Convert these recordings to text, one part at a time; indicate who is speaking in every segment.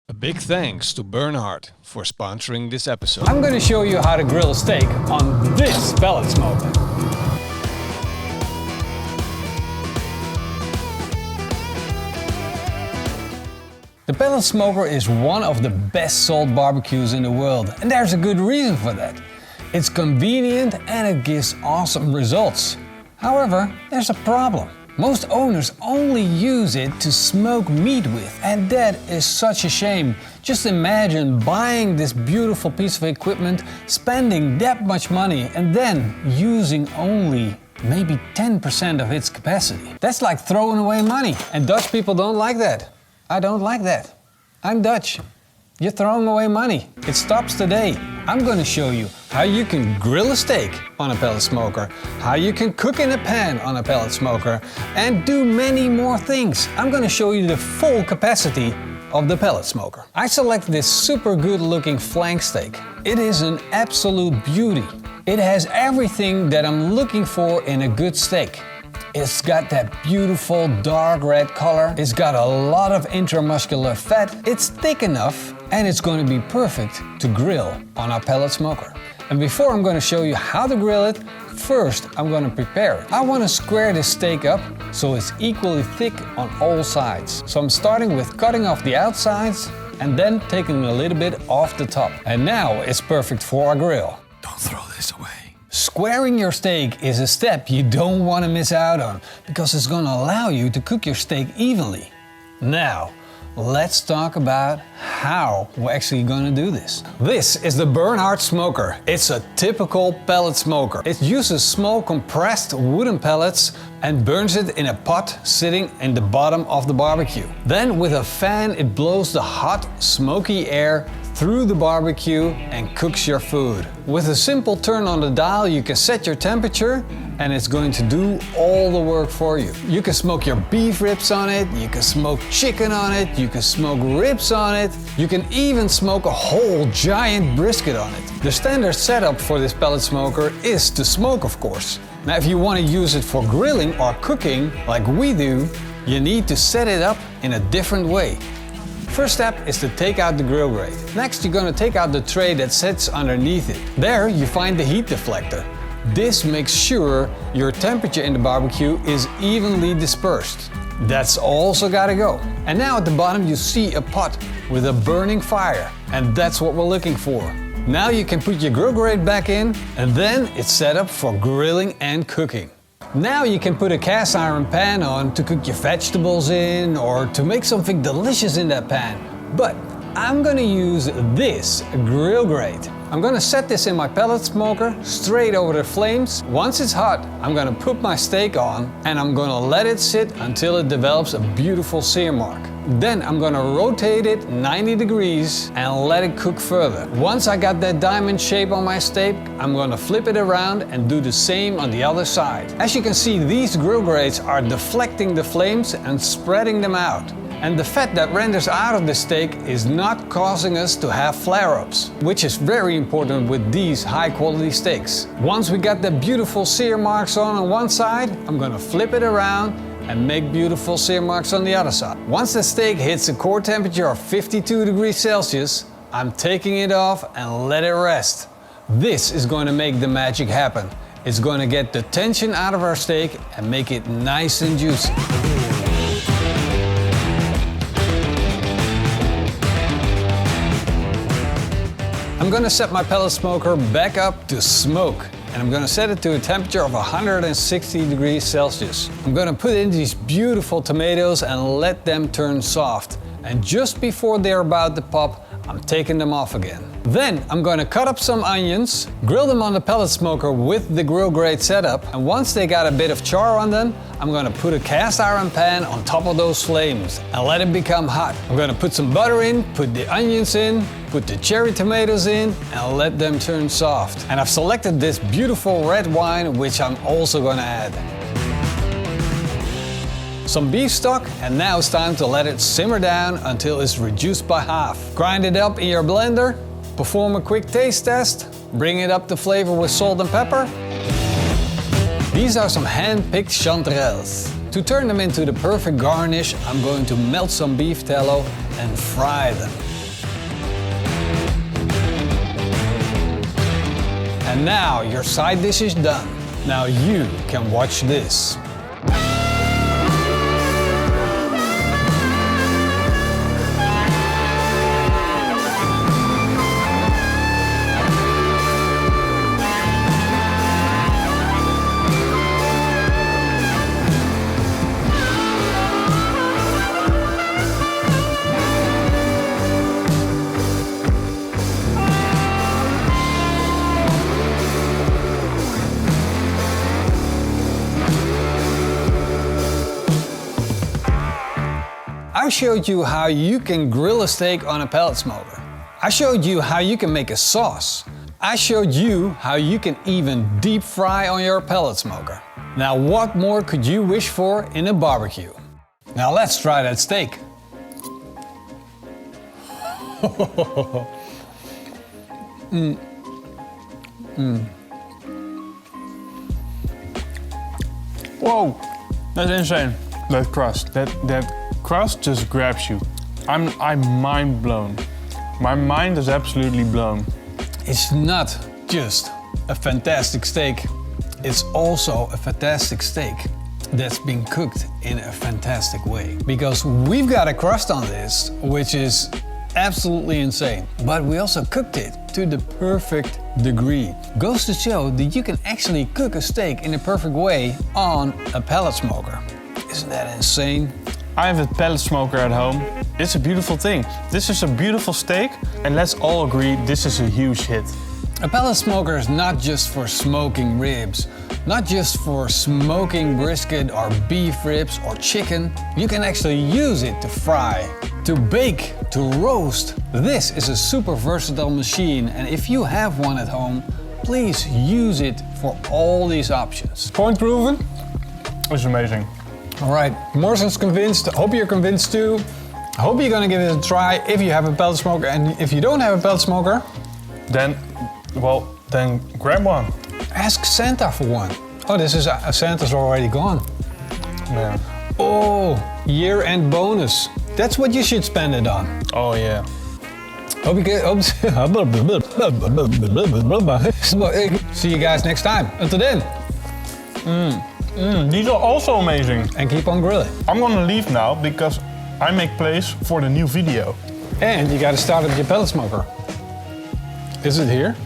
Speaker 1: A big thanks to Burnhard for sponsoring this episode.
Speaker 2: I'm going to show you how to grill a steak on this pellet smoker. The pellet smoker is one of the best sold barbecues in the world, and there's a good reason for that. It's convenient and it gives awesome results. However, there's a problem. Most owners only use it to smoke meat with, and that is such a shame. Just imagine buying this beautiful piece of equipment, spending that much money, and then using only maybe 10% of its capacity. That's like throwing away money, and Dutch people don't like that. I don't like that. I'm Dutch. You're throwing away money. It stops today. I'm going to show you how you can grill a steak on a pellet smoker, how you can cook in a pan on a pellet smoker, and do many more things. I'm going to show you the full capacity of the pellet smoker. I selected this super good looking flank steak. It is an absolute beauty. It has everything that I'm looking for in a good steak. It's got that beautiful dark red color. It's got a lot of intramuscular fat. It's thick enough, and it's going to be perfect to grill on our pellet smoker. And before I'm going to show you how to grill it, first I'm going to prepare it. I want to square this steak up so it's equally thick on all sides. So I'm starting with cutting off the outsides and then taking a little bit off the top. And now it's perfect for our grill.
Speaker 1: Don't throw this away.
Speaker 2: Squaring your steak is a step you don't want to miss out on because it's going to allow you to cook your steak evenly. Now, let's talk about how we're actually going to do this. This is the Burnhard smoker. It's a typical pellet smoker. It uses small compressed wooden pellets and burns it in a pot sitting in the bottom of the barbecue. Then with a fan it blows the hot, smoky air through the barbecue and cooks your food. With a simple turn on the dial you can set your temperature and it's going to do all the work for you. You can smoke your beef ribs on it, you can smoke chicken on it, you can smoke ribs on it, you can even smoke a whole giant brisket on it. The standard setup for this pellet smoker is to smoke, of course. Now if you want to use it for grilling or cooking like we do, you need to set it up in a different way. First step is to take out the grill grate. Next you're going to take out the tray that sits underneath it. There you find the heat deflector. This makes sure your temperature in the barbecue is evenly dispersed. That's also got to go. And now at the bottom you see a pot with a burning fire, and that's what we're looking for. Now you can put your grill grate back in, and then it's set up for grilling and cooking. Now you can put a cast iron pan on to cook your vegetables in or to make something delicious in that pan. But I'm going to use this grill grate. I'm going to set this in my pellet smoker straight over the flames. Once it's hot, I'm going to put my steak on and I'm going to let it sit until it develops a beautiful sear mark. Then I'm going to rotate it 90 degrees and let it cook further. Once I got that diamond shape on my steak, I'm going to flip it around and do the same on the other side. As you can see, these grill grates are deflecting the flames and spreading them out. And the fat that renders out of the steak is not causing us to have flare-ups, which is very important with these high-quality steaks. Once we got the beautiful sear marks on one side, I'm going to flip it around and make beautiful sear marks on the other side. Once the steak hits a core temperature of 52 degrees Celsius, I'm taking it off and let it rest. This is going to make the magic happen. It's going to get the tension out of our steak and make it nice and juicy. I'm going to set my pellet smoker back up to smoke, and I'm going to set it to a temperature of 160 degrees Celsius. I'm going to put in these beautiful tomatoes and let them turn soft. And just before they're about to pop, I'm taking them off again. Then I'm going to cut up some onions, grill them on the pellet smoker with the grill grate setup, and once they got a bit of char on them, I'm going to put a cast iron pan on top of those flames and let it become hot. I'm going to put some butter in, put the onions in, put the cherry tomatoes in, and let them turn soft. And I've selected this beautiful red wine, which I'm also going to add. Some beef stock, and now it's time to let it simmer down until it's reduced by half. Grind it up in your blender, perform a quick taste test, bring it up to flavor with salt and pepper. These are some hand-picked chanterelles. To turn them into the perfect garnish, I'm going to melt some beef tallow and fry them. And now your side dish is done. Now you can watch this. I showed you how you can grill a steak on a pellet smoker. I showed you how you can make a sauce. I showed you how you can even deep fry on your pellet smoker. Now what more could you wish for in a barbecue? Now let's try that steak.
Speaker 3: Whoa, that's insane. That crust, that crust just grabs you. I'm mind blown. My mind is absolutely blown.
Speaker 2: It's not just a fantastic steak, it's also a fantastic steak that's been cooked in a fantastic way. Because we've got a crust on this, which is absolutely insane. But we also cooked it to the perfect degree. Goes to show that you can actually cook a steak in a perfect way on a pellet smoker. Isn't that insane?
Speaker 3: I have a pellet smoker at home. It's a beautiful thing. This is a beautiful steak, and let's all agree this is a huge hit.
Speaker 2: A pellet smoker is not just for smoking ribs, not just for smoking brisket or beef ribs or chicken. You can actually use it to fry, to bake, to roast. This is a super versatile machine, and if you have one at home, please use it for all these options.
Speaker 3: Point proven. It's amazing.
Speaker 2: All right, Morrison's convinced. Hope you're convinced too. I hope you're gonna give it a try if you have a pellet smoker, and if you don't have a pellet smoker,
Speaker 3: Then grab one.
Speaker 2: ask Santa for one. Oh, this is Santa's already gone.
Speaker 3: Yeah.
Speaker 2: Oh, year-end bonus. That's what you should spend it on.
Speaker 3: Oh yeah.
Speaker 2: Hope you get. See you guys next time. Until then,
Speaker 3: These are also amazing.
Speaker 2: and keep on grilling.
Speaker 3: I'm gonna leave now because I make place for the new video.
Speaker 2: And you gotta start up your pellet smoker. Is it here?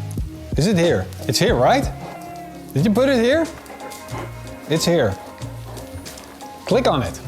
Speaker 2: Is it here? It's here, right? Did you put it here? It's here. Click on it.